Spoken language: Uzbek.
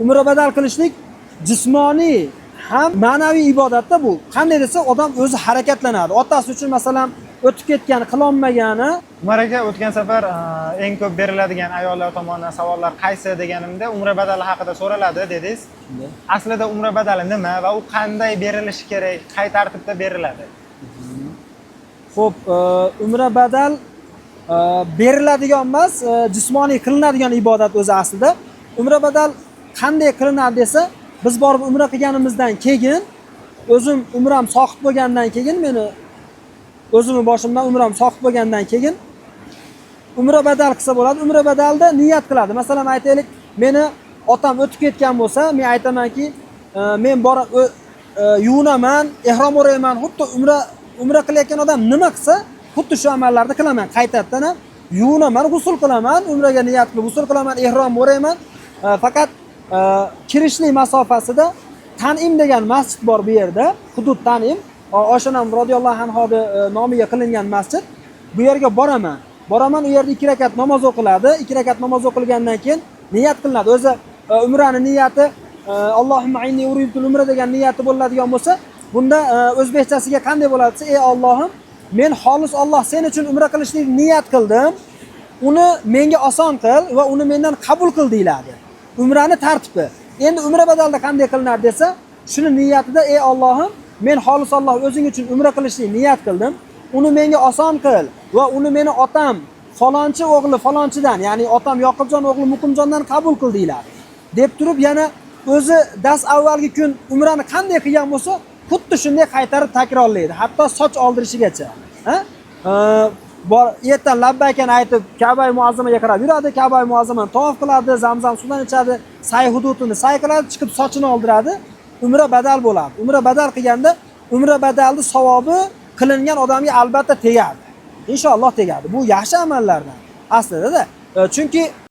Umra badal qilishlik jismoniy ham ma'naviy ibodatda bu. Qanday desa, odam o'zi harakatlanadi. Otasi uchun masalan o'tib ketgan, qilolmagani. Umraga o'tgan safar eng ko'p beriladigan ayollar tomonidan savollar qaysi deganimda umra badali haqida so'raladi dedingiz. Aslida umra badali nima va u qanday berilishi kerak, qay tartibda beriladi? Xo'p, umra badal beriladigan emas, jismoniy qilinadigan ibodat o'zi aslida. Umra badal qanday qilinadi desa, biz borib umra qilganimizdan keyin, o'zim umram soqit bo'lgandan keyin, meni o'zimning boshimdan umram soqit bo'lgandan keyin umra badal qilsa bo'ladi. Umra badalda niyat qiladi. Masalan, aytaylik, meni otam o'tib ketgan bo'lsa, men aytamanki, men borib yuvunaman, ihrom o'rayman. Xuddi umra qilayotgan odam nima qilsa, xuddi shu amallarni qilaman. Qaytadan ham yuvunaman, g'usl qilaman, umraga niyat qilib g'usl qilaman, ihrom o'rayman. Faqat kirishlik masofasida Tanim degan masjid bor bu yerda, hudud Tanim. Oyshanam radhiyallohu anhoning nomiga qilingan masjid. Bu yerga boraman. Boraman, u yerda 2 rakat namoz o'qiladi. 2 rakat namoz o'qilgandan keyin niyat qilinadi. O'zi umrani niyati Allohumma inni uridu umra degan niyati bo'ladigan bo'lsa, bunda o'zbekchasiga qanday bo'ladi desa, ey Allohim, men xolis Alloh sen uchun umra qilishni niyat qildim. Uni menga oson qil va uni mendan qabul qil deyiladi. Umrani tartibi. Endi umra badalda qanday qilinadi desa, shuni niyatida ey Allohim, men xolis Alloh o'zing uchun umra qilishni niyat qildim. Uni menga oson qil va uni meni otam falonchi o'g'li falonchidan, ya'ni otam Yoqubjon o'g'li Muqimjondan qabul qil deyiladi. Deb turib yana o'zi das avvalgi kun umrani qanday qilgan bo'lsa, xuddi shunday qaytarib takrorlaydi, hatto soch oldirishigacha. Ertan labbaykani aytib Ka'ba-i muazzamaga qarab yuradi, Ka'ba-i muazzamani tavof qiladi, Zamzam suvidan ichadi, say hududini say qiladi, chiqib sochini oldiradi, umra badal bo'ladi. Umra badal qilganda umra badalning savobi qilingan odamga albatta tegadi. Inshaalloh tegadi. Bu yaxshi amallardan aslida-da. Chunki